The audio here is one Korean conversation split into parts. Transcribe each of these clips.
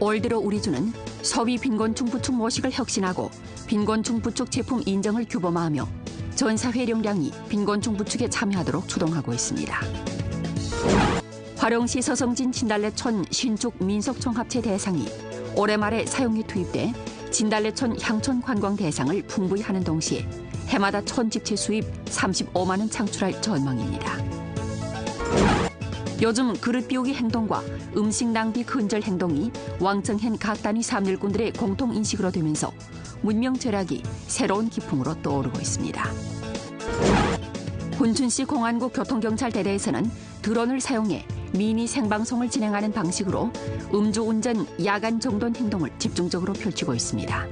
올 들어 우리주는 서위 빈곤층 부축 모식을 혁신하고 빈곤층 부축 제품 인정을 규범화하며 전 사회령량이 빈곤층 부축에 참여하도록 추동하고 있습니다. 화령시 서성진 진달래촌 신축 민속촌합체 대상이 올해 말에 사용에 투입돼 진달래촌 향촌 관광 대상을 풍부히 하는 동시에 해마다 촌집체 수입 35만 원 창출할 전망입니다. 요즘 그릇 비우기 행동과 음식 낭비 근절 행동이 왕성한 각 단위 삶일꾼들의 공통인식으로 되면서 문명 절약이 새로운 기풍으로 떠오르고 있습니다. 군춘시 공안구 교통경찰대대에서는 드론을 사용해 미니 생방송을 진행하는 방식으로 음주운전, 야간 정돈 행동을 집중적으로 펼치고 있습니다.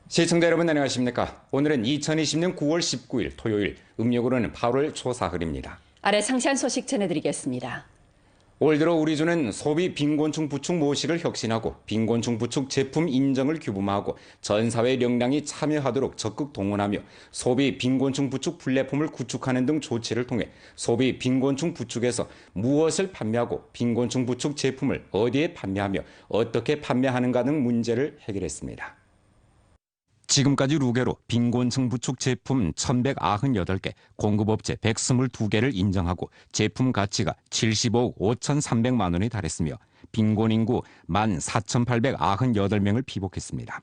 시청자 여러분 안녕하십니까? 오늘은 2020년 9월 19일 토요일, 음력으로는 8월 초사흘입니다. 아래 상세한 소식 전해드리겠습니다. 올 들어 우리주는 소비 빈곤층 부축 모식을 혁신하고 빈곤층 부축 제품 인정을 규범화하고 전 사회 역량이 참여하도록 적극 동원하며 소비 빈곤층 부축 플랫폼을 구축하는 등 조치를 통해 소비 빈곤층 부축에서 무엇을 판매하고 빈곤층 부축 제품을 어디에 판매하며 어떻게 판매하는가 등 문제를 해결했습니다. 지금까지 루게로 빈곤층 부축 제품 1,198개, 공급업체 122개를 인정하고 제품 가치가 75억 5,300만 원에 달했으며 빈곤인구 14,898명을 피복했습니다.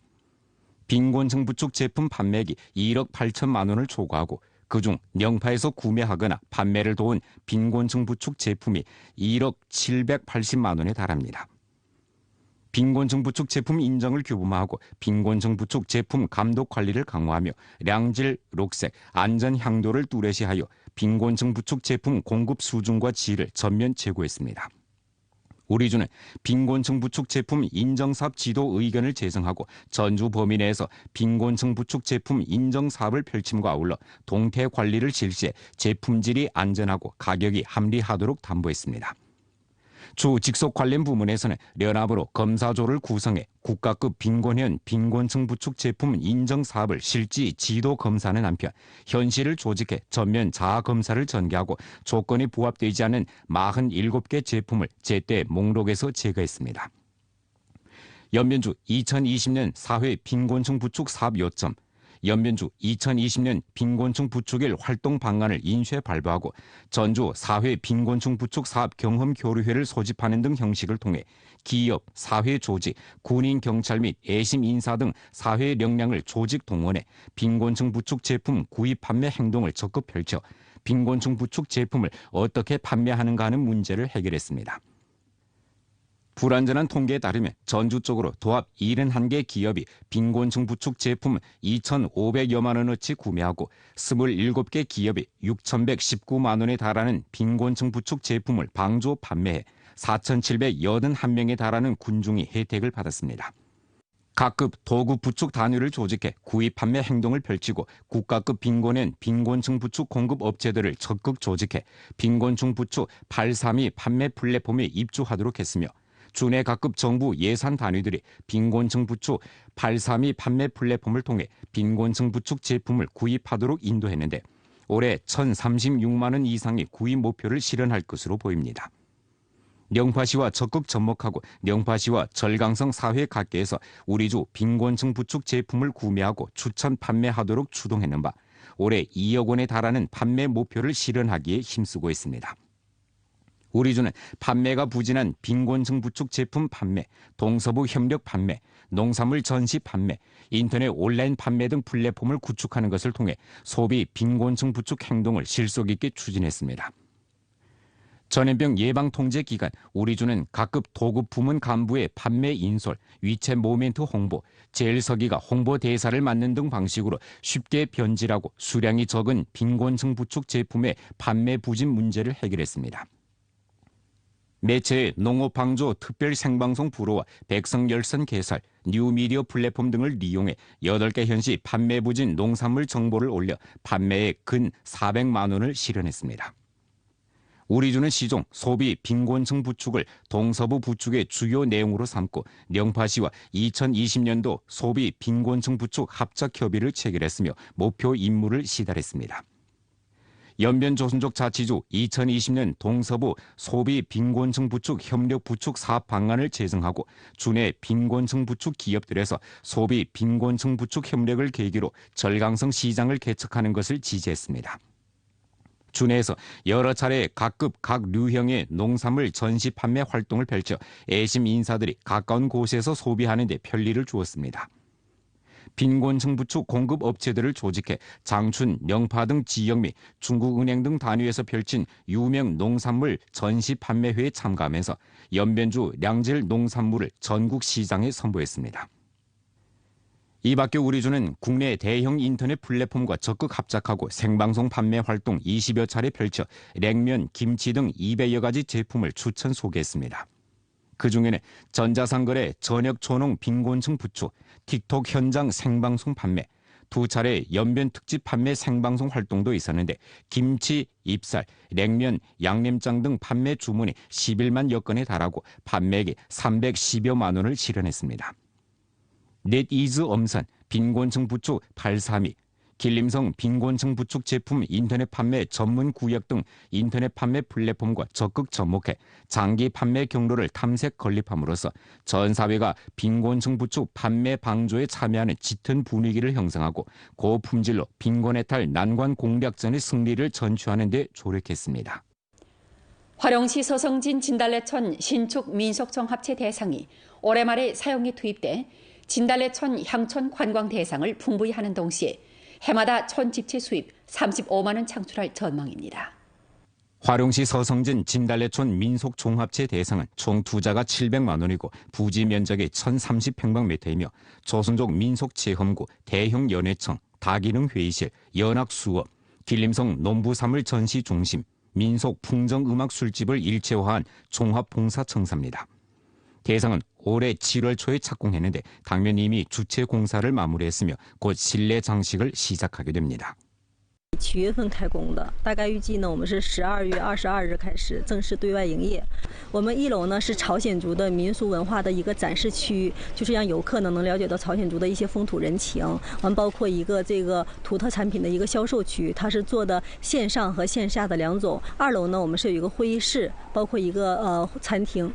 빈곤층 부축 제품 판매액이 1억 8천만 원을 초과하고 그중 명파에서 구매하거나 판매를 도운 빈곤층 부축 제품이 1억 780만 원에 달합니다. 빈곤층 부축 제품 인정을 규범화하고 빈곤층 부축 제품 감독 관리를 강화하며 량질, 록색, 안전 향도를 뚜렷이하여 빈곤층 부축 제품 공급 수준과 질을 전면 제고했습니다. 우리주는 빈곤층 부축 제품 인정사업 지도 의견을 제정하고 전주 범위 내에서 빈곤층 부축 제품 인정 사업을 펼침과 아울러 동태 관리를 실시해 제품질이 안전하고 가격이 합리하도록 담보했습니다. 주 직속 관련 부문에서는 연합으로 검사조를 구성해 국가급 빈곤현 빈곤층 부축 제품 인정 사업을 실지 지도 검사하는 한편 현실을 조직해 전면 자아 검사를 전개하고 조건이 부합되지 않은 47개 제품을 제때 목록에서 제거했습니다. 연면주 2020년 사회 빈곤층 부축 사업 요점, 연면주 2020년 빈곤층 부축일 활동 방안을 인쇄 발부하고 전주 사회 빈곤층 부축 사업 경험 교류회를 소집하는 등 형식을 통해 기업, 사회 조직, 군인, 경찰 및 애심 인사 등 사회 역량을 조직 동원해 빈곤층 부축 제품 구입 판매 행동을 적극 펼쳐 빈곤층 부축 제품을 어떻게 판매하는가 하는 문제를 해결했습니다. 불완전한 통계에 따르면 전주 쪽으로 도합 71개 기업이 빈곤층 부축 제품 2,500여만 원어치 구매하고 27개 기업이 6,119만 원에 달하는 빈곤층 부축 제품을 방조 판매해 4,781명에 달하는 군중이 혜택을 받았습니다. 각급 도구 부축 단위를 조직해 구입 판매 행동을 펼치고 국가급 빈곤현 빈곤층 부축 공급 업체들을 적극 조직해 빈곤층 부축 832 판매 플랫폼에 입주하도록 했으며 주내 각급 정부 예산 단위들이 빈곤층 부축 832 판매 플랫폼을 통해 빈곤층 부축 제품을 구입하도록 인도했는데 올해 1,036만 원 이상의 구입 목표를 실현할 것으로 보입니다. 영파시와 적극 접목하고 영파시와 절강성 사회 각계에서 우리주 빈곤층 부축 제품을 구매하고 추천 판매하도록 추동했는 바 올해 2억 원에 달하는 판매 목표를 실현하기에 힘쓰고 있습니다. 우리주는 판매가 부진한 빈곤층 부축 제품 판매, 동서부 협력 판매, 농산물 전시 판매, 인터넷 온라인 판매 등 플랫폼을 구축하는 것을 통해 소비 빈곤층 부축 행동을 실속 있게 추진했습니다. 전염병 예방 통제 기간 우리주는 각급 도급 부문 간부의 판매 인솔, 위챗 모멘트 홍보, 제일서기가 홍보 대사를 맡는 등 방식으로 쉽게 변질하고 수량이 적은 빈곤층 부축 제품의 판매 부진 문제를 해결했습니다. 매체의 농업방조 특별 생방송 프로와 백성열선 개설, 뉴미디어 플랫폼 등을 이용해 8개 현시 판매 부진 농산물 정보를 올려 판매액 근 400만 원을 실현했습니다. 우리주는 시종 소비 빈곤층 부축을 동서부 부축의 주요 내용으로 삼고 영파시와 2020년도 소비 빈곤층 부축 합작 협의를 체결했으며 목표 임무를 시달했습니다. 연변조선족 자치주 2020년 동서부 소비 빈곤층 부축 협력 부축 사업 방안을 제정하고 주내 빈곤층 부축 기업들에서 소비 빈곤층 부축 협력을 계기로 절강성 시장을 개척하는 것을 지지했습니다. 주내에서 여러 차례 각급 각 류형의 농산물 전시 판매 활동을 펼쳐 애심 인사들이 가까운 곳에서 소비하는 데 편리를 주었습니다. 빈곤층 부축 공급 업체들을 조직해 장춘, 영파 등 지역 및 중국은행 등 단위에서 펼친 유명 농산물 전시 판매회에 참가하면서 연변주 량질 농산물을 전국 시장에 선보였습니다. 이 밖에 우리주는 국내 대형 인터넷 플랫폼과 적극 합작하고 생방송 판매 활동 20여 차례 펼쳐 냉면, 김치 등 200여 가지 제품을 추천 소개했습니다. 그중에는 전자상거래 전역 초농 빈곤층 부축, 틱톡 현장 생방송 판매, 2차례 연변 특집 판매 생방송 활동도 있었는데 김치, 잎살, 냉면, 양념장 등 판매 주문이 11만여 건에 달하고 판매액이 310여만 원을 실현했습니다. 넷이즈 엄산, 빈곤층 부축 832, 길림성 빈곤층 부축 제품 인터넷 판매 전문 구역 등 인터넷 판매 플랫폼과 적극 접목해 장기 판매 경로를 탐색 건립함으로써 전 사회가 빈곤층 부축 판매 방조에 참여하는 짙은 분위기를 형성하고 고품질로 빈곤해탈 난관 공략전의 승리를 전취하는 데 조력했습니다. 화령시 서성진 진달래천 신축 민속종합체 대상이 올해 말에 사용에 투입돼 진달래천 향천 관광 대상을 풍부히 하는 동시에 해마다 천 집체 수입 35만 원 창출할 전망입니다. 화령시 서성진 진달래촌 민속종합체 대상은 총 투자가 700만 원이고 부지 면적이 1030평방미터이며 조선족 민속체험구, 대형 연회청, 다기능 회의실, 연학수업, 길림성 농부사물 전시 중심, 민속 풍정음악 술집을 일체화한 종합봉사청사입니다. 대상은 올해 7월 초에 착공했는데 당면 이미 주체 공사를 마무리했으며 곧 실내 장식을 시작하게 됩니다. 7月份开工的，大概预计呢，我们是12月22日开始正式对外营业。我们1楼呢是朝鲜族的民俗文化的一个展示区，就是让游客呢能了解到朝鲜族的一些风土人情。完包括一个这个土特产品的一个销售区，它是做的线上和线下的两种。2楼呢我们是有一个会议室，包括一个餐厅。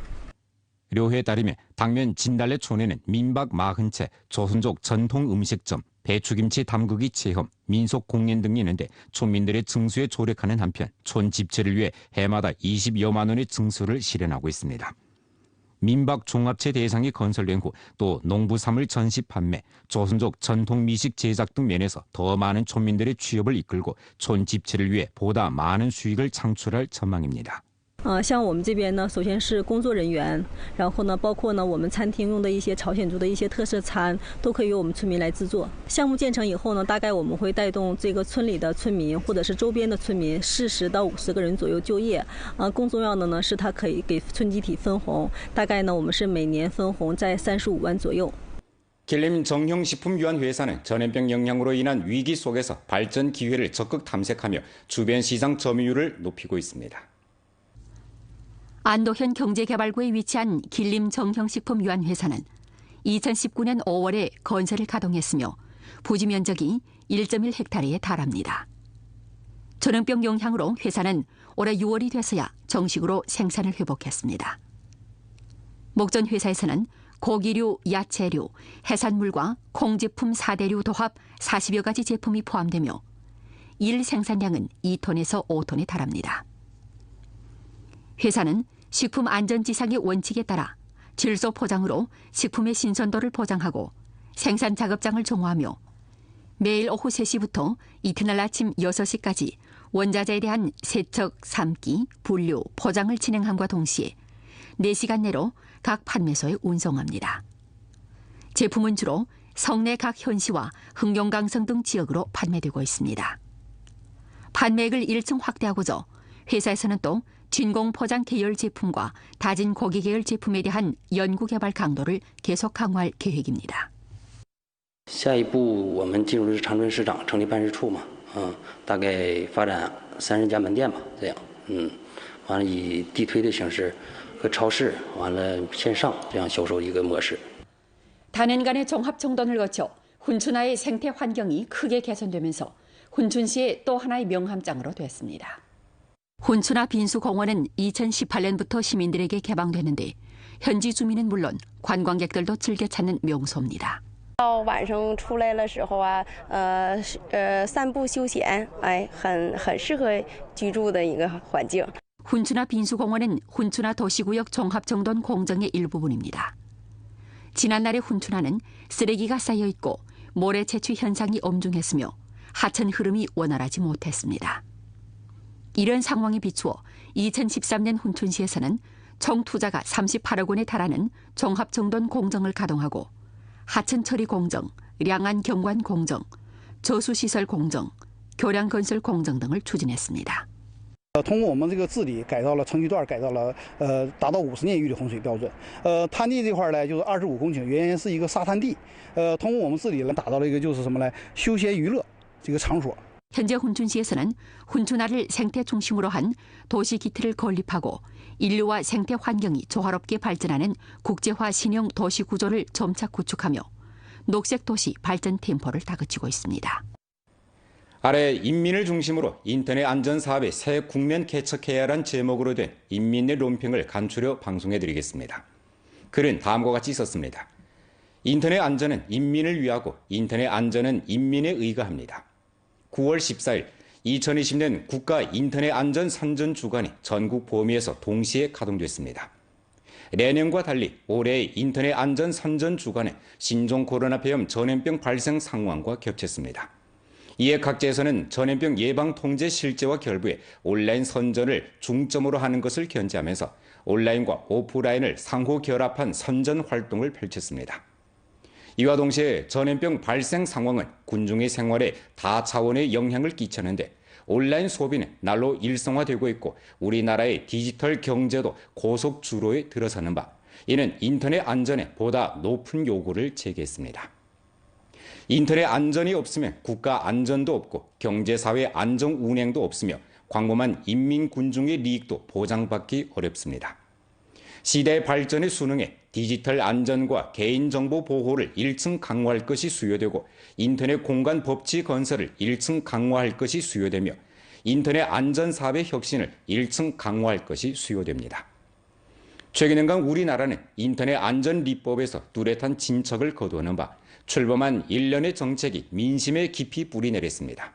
료회에 따르면 당면 진달래촌에는 민박 40채, 조선족 전통 음식점, 배추김치 담그기 체험, 민속 공연 등이 있는데 촌민들의 증수에 조력하는 한편 촌 집체를 위해 해마다 20여만 원의 증수를 실현하고 있습니다. 민박 종합체 대상이 건설된 후 또 농부사물 전시 판매, 조선족 전통 미식 제작 등 면에서 더 많은 촌민들의 취업을 이끌고 촌 집체를 위해 보다 많은 수익을 창출할 전망입니다. 像我们这边呢，首先是工作人员，然后呢，包括呢我们餐厅用的一些朝鲜族的一些特色餐，都可以由我们村民来制作。项目建成以后呢，大概我们会带动这个村里的村民或者是周边的村民40到50个人左右就业。更重要的呢是它可以给村集体分红，大概呢我们是每年分红在35万左右。 길림 정형식품유한회사는 전염병 영향으로 인한 위기 속에서 발전 기회를 적극 탐색하며 주변 시장 점유율을 높이고 있습니다. 안도현 경제개발구에 위치한 길림 정형식품유한회사는 2019년 5월에 건설을 가동했으며 부지 면적이 1.1헥타르에 달합니다. 전염병 영향으로 회사는 올해 6월이 돼서야 정식으로 생산을 회복했습니다. 목전 회사에서는 고기류, 야채류, 해산물과 콩제품 4대류 도합 40여 가지 제품이 포함되며 일 생산량은 2톤에서 5톤에 달합니다. 회사는 식품안전지상의 원칙에 따라 질소 포장으로 식품의 신선도를 보장하고 생산 작업장을 종호하며 매일 오후 3시부터 이튿날 아침 6시까지 원자재에 대한 세척, 삶기, 분류, 포장을 진행함과 동시에 4시간 내로 각 판매소에 운송합니다. 제품은 주로 성내 각 현시와 흥룡강성 등 지역으로 판매되고 있습니다. 판매액을 1층 확대하고자 회사에서는 또 진공 포장 계열 제품과 다진 고기 계열 제품에 대한 연구 개발 강도를 계속 강화할 계획입니다. 下一步我们进入的是长春市场成立办事处嘛，大概发展30家门店吧，这样，完了以地推的形式和超市完了线上这样销售一个模式。 단연간의 종합 정돈을 거쳐 훈춘하의 생태 환경이 크게 개선되면서 훈춘시의 또 하나의 명함장으로 됐습니다. 훈춘화 빈수공원은 2018년부터 시민들에게 개방됐는데 현지 주민은 물론 관광객들도 즐겨 찾는 명소입니다. 到晚上出来的时候啊，散步休闲，很适合居住的一个环境。 훈춘화 빈수공원은 훈춘화 도시구역 종합정돈 공정의 일부분입니다. 지난날의 훈춘화는 쓰레기가 쌓여 있고 모래 채취 현상이 엄중했으며 하천 흐름이 원활하지 못했습니다. 이런 상황에 비추어 2013년 훈춘시에서는 총 투자가 38억 원에 달하는 종합정돈 공정을 가동하고 하천 처리 공정, 량안 경관 공정, 저수시설 공정, 교량 건설 공정 등을 추진했습니다. 通过我们这个治理，改造了城区段，改造了达到50年一遇的洪水标准。滩地这块呢，就是25公顷，原先是一个沙滩地。通过我们治理呢，打造了一个就是什么呢？休闲娱乐这个场所。 현재 훈춘시에서는 훈춘화를 생태 중심으로 한 도시 기틀을 건립하고 인류와 생태 환경이 조화롭게 발전하는 국제화 신형 도시 구조를 점차 구축하며 녹색 도시 발전 템포를 다그치고 있습니다. 아래 인민을 중심으로 인터넷 안전 사업의 새 국면 개척해야란 제목으로 된 인민의 논평을 간추려 방송해드리겠습니다. 글은 다음과 같이 있었습니다. 인터넷 안전은 인민을 위하고 인터넷 안전은 인민에 의거합니다. 9월 14일 2020년 국가 인터넷 안전 선전 주간이 전국 범위에서 동시에 가동됐습니다. 내년과 달리 올해의 인터넷 안전 선전 주간에 신종 코로나 폐렴 전염병 발생 상황과 겹쳤습니다. 이에 각지에서는 전염병 예방 통제 실제와 결부해 온라인 선전을 중점으로 하는 것을 견지하면서 온라인과 오프라인을 상호 결합한 선전 활동을 펼쳤습니다. 이와 동시에 전염병 발생 상황은 군중의 생활에 다차원의 영향을 끼쳤는데 온라인 소비는 날로 일상화되고 있고 우리나라의 디지털 경제도 고속 주로에 들어서는 바 이는 인터넷 안전에 보다 높은 요구를 제기했습니다. 인터넷 안전이 없으면 국가 안전도 없고 경제사회 안정 운행도 없으며 광범한 인민 군중의利益도 보장받기 어렵습니다. 시대의 발전에 순응해 디지털 안전과 개인정보 보호를 1층 강화할 것이 수요되고 인터넷 공간 법치 건설을 1층 강화할 것이 수요되며 인터넷 안전 사업의 혁신을 1층 강화할 것이 수요됩니다. 최근엔간 우리나라는 인터넷 안전리법에서 뚜렷한 진척을 거두는 바 출범한 일련의 정책이 민심에 깊이 뿌리내렸습니다.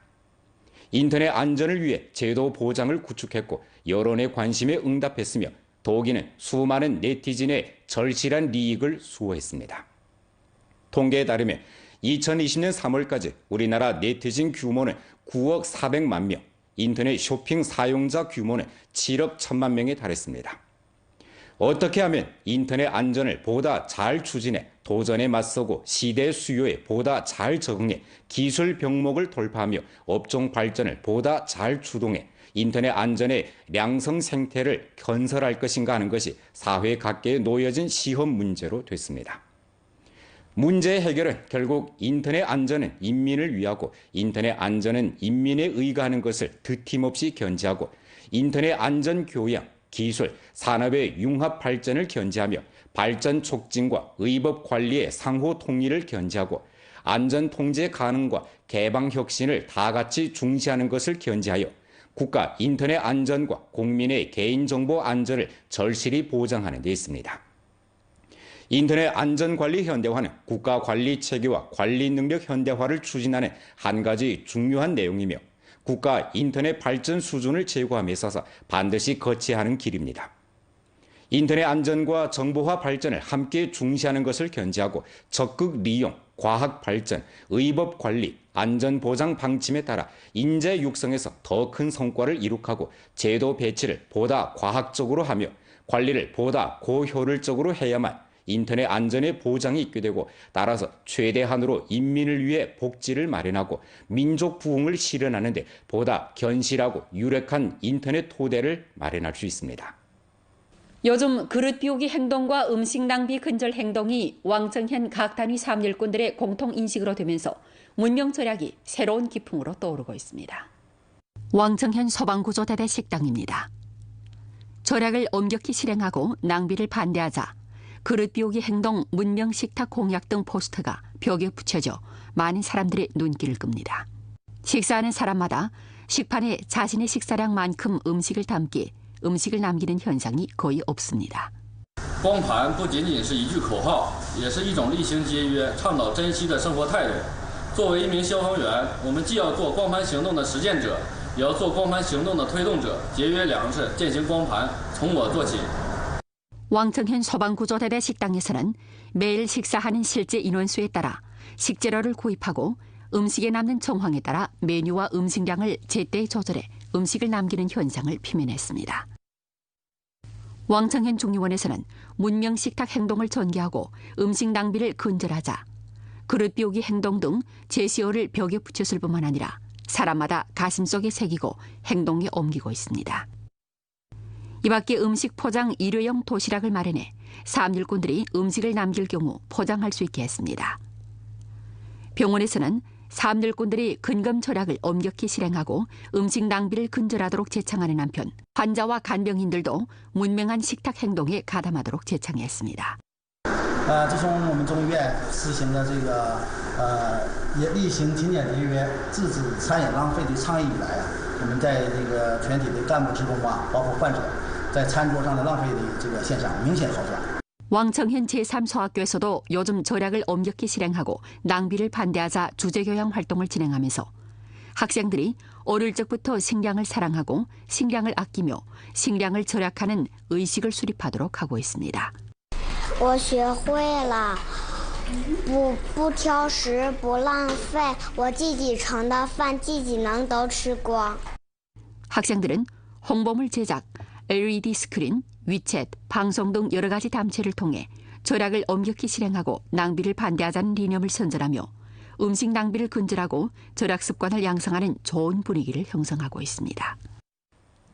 인터넷 안전을 위해 제도 보장을 구축했고 여론의 관심에 응답했으며 더욱이는 수많은 네티즌의 절실한 이익을 수호했습니다. 통계에 따르면 2020년 3월까지 우리나라 네티즌 규모는 9억 400만 명, 인터넷 쇼핑 사용자 규모는 7억 1천만 명에 달했습니다. 어떻게 하면 인터넷 안전을 보다 잘 추진해 도전에 맞서고 시대 수요에 보다 잘 적응해 기술 병목을 돌파하며 업종 발전을 보다 잘 주동해 인터넷 안전의 량성 생태를 건설할 것인가 하는 것이 사회 각계에 놓여진 시험 문제로 됐습니다. 문제의 해결은 결국 인터넷 안전은 인민을 위하고 인터넷 안전은 인민에 의거하는 것을 드팀없이 견지하고 인터넷 안전 교양, 기술, 산업의 융합 발전을 견지하며 발전 촉진과 의법 관리의 상호 통일을 견지하고 안전 통제 가능과 개방 혁신을 다 같이 중시하는 것을 견지하여 국가 인터넷 안전과 국민의 개인정보 안전을 절실히 보장하는 데 있습니다. 인터넷 안전관리 현대화는 국가 관리 체계와 관리 능력 현대화를 추진하는 한 가지 중요한 내용이며 국가 인터넷 발전 수준을 제고함에 있어서 반드시 거쳐야 하는 길입니다. 인터넷 안전과 정보화 발전을 함께 중시하는 것을 견지하고 적극利用, 과학 발전, 의법 관리, 안전 보장 방침에 따라 인재 육성에서 더 큰 성과를 이룩하고 제도 배치를 보다 과학적으로 하며 관리를 보다 고효율적으로 해야만 인터넷 안전의 보장이 있게 되고 따라서 최대한으로 인민을 위해 복지를 마련하고 민족 부흥을 실현하는 데 보다 견실하고 유력한 인터넷 토대를 마련할 수 있습니다. 요즘 그릇 비우기 행동과 음식 낭비 근절 행동이 왕정현 각 단위 사업 일꾼들의 공통 인식으로 되면서 문명 절약이 새로운 기풍으로 떠오르고 있습니다. 왕정현 소방구조대대 식당입니다. 절약을 엄격히 실행하고 낭비를 반대하자 그릇 비우기 행동 문명 식탁 공약 등 포스터가 벽에 붙여져 많은 사람들의 눈길을 끕니다. 식사하는 사람마다 식판에 자신의 식사량만큼 음식을 담기 음식을 남기는 현상이 거의 없습니다. 光盘不仅仅是一句口号，也是一种厉行节约、倡导珍惜的生活态度。作为一名消防员，我们既要做光盘行动的实践者，也要做光盘行动的推动者。节约粮食、践行光盘，从我做起。 왕청현 소방구조대대 식당에서는 매일 식사하는 실제 인원수에 따라 식재료를 구입하고 음식에 남는 정황에 따라 메뉴와 음식량을 제때 조절해 음식을 남기는 현상을 표면했습니다. 왕청현 중리원에서는 문명 식탁 행동을 전개하고 음식 낭비를 근절하자 그릇 비우기 행동 등 제시어를 벽에 붙였을 뿐만 아니라 사람마다 가슴속에 새기고 행동에 옮기고 있습니다. 이 밖에 음식 포장 일회용 도시락을 마련해 사업일꾼들이 음식을 남길 경우 포장할 수 있게 했습니다. 병원에서는 사업일꾼들이 근검 절약을 엄격히 실행하고 음식 낭비를 근절하도록 제창하는 한편 환자와 간병인들도 문명한 식탁 행동에 가담하도록 제창했습니다. 自从我们中医院实行了这个也厉行勤俭节约、制止餐饮浪费的倡议以来啊，我们在这个全体的干部职工啊，包括患者，在餐桌上的浪费的这个现象明显好转。 왕청현 제3소학교에서도 요즘 절약을 엄격히 실행하고 낭비를 반대하자 주제교양 활동을 진행하면서 학생들이 어릴 적부터 식량을 사랑하고 식량을 아끼며 식량을 절약하는 의식을 수립하도록 하고 있습니다. 我学会了不挑食不浪费我自己盛的饭自己能都吃光 학생들은 홍보물 제작, LED 스크린, 위챗, 방송 등 여러 가지 담체를 통해 절약을 엄격히 실행하고 낭비를 반대하자는理念을 선전하며 음식 낭비를 근절하고 절약 습관을 양성하는 좋은 분위기를 형성하고 있습니다.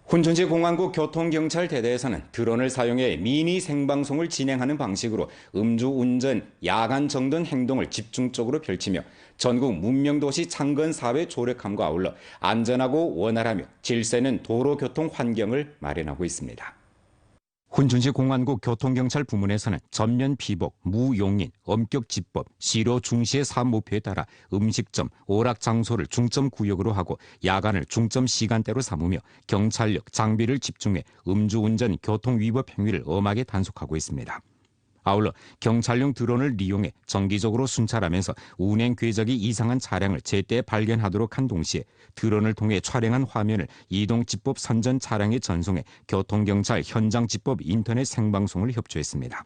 훈천시 공안국 교통경찰대대에서는 드론을 사용해 미니 생방송을 진행하는 방식으로 음주운전, 야간 정든 행동을 집중적으로 펼치며 전국 문명도시 창건 사업에 조력함과 아울러 안전하고 원활하며 질서있는 도로교통 환경을 마련하고 있습니다. 훈천시 공안국 교통경찰 부문에서는 전면 피복, 무용인, 엄격집법, 실효 중시의 사업 목표에 따라 음식점, 오락장소를 중점 구역으로 하고 야간을 중점 시간대로 삼으며 경찰력, 장비를 집중해 음주운전, 교통위법 행위를 엄하게 단속하고 있습니다. 아울러 경찰용 드론을 이용해 정기적으로 순찰하면서 운행 궤적이 이상한 차량을 제때 발견하도록 한 동시에 드론을 통해 촬영한 화면을 이동집법 선전 차량에 전송해 교통경찰 현장집법 인터넷 생방송을 협조했습니다.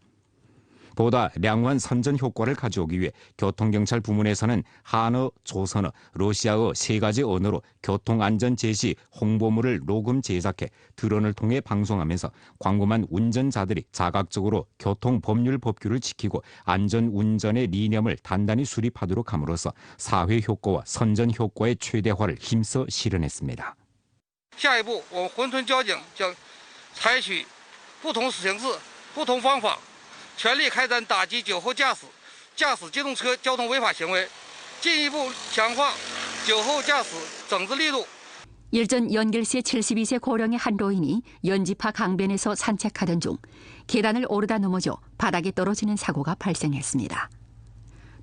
보다 량호한 선전 효과를 가져오기 위해 교통경찰 부문에서는 한어, 조선어, 러시아어 3가지 언어로 교통안전 제시 홍보물을 녹음 제작해 드론을 통해 방송하면서 광범한 운전자들이 자각적으로 교통법률 법규를 지키고 안전운전의理念을 단단히 수립하도록 함으로써 사회 효과와 선전 효과의 최대화를 힘써 실현했습니다. 下一步，我们珲春交警将采取不同形式、不同方法。 全力开展打击酒后驾驶机动车交通违法行为，进一步强化酒后驾驶整治力度。 일전 연길시의 72세 고령의 한 노인이 연지파 강변에서 산책하던 중 계단을 오르다 넘어져 바닥에 떨어지는 사고가 발생했습니다.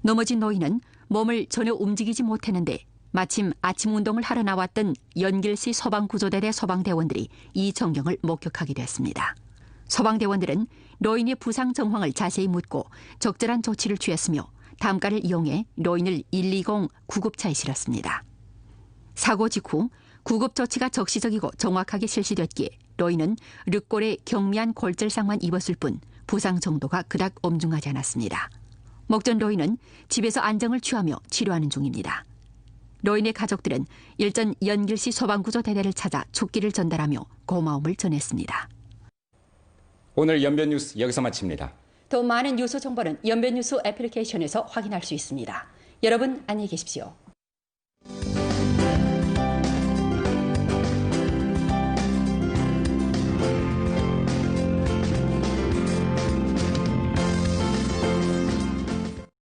넘어진 노인은 몸을 전혀 움직이지 못했는데 마침 아침 운동을 하러 나왔던 연길시 소방구조대대 소방대원들이 이 전경을 목격하게 됐습니다. 소방대원들은 노인의 부상 정황을 자세히 묻고 적절한 조치를 취했으며 담가를 이용해 노인을 120 구급차에 실었습니다. 사고 직후 구급 조치가 적시적이고 정확하게 실시됐기에 노인은 륵골에 경미한 골절상만 입었을 뿐 부상 정도가 그닥 엄중하지 않았습니다. 목전 노인은 집에서 안정을 취하며 치료하는 중입니다. 노인의 가족들은 일전 연길시 소방구조대대를 찾아 축기를 전달하며 고마움을 전했습니다. 오늘 연변뉴스 여기서 마칩니다. 더 많은 뉴스 정보는 연변뉴스 애플리케이션에서 확인할 수 있습니다. 여러분 안녕히 계십시오.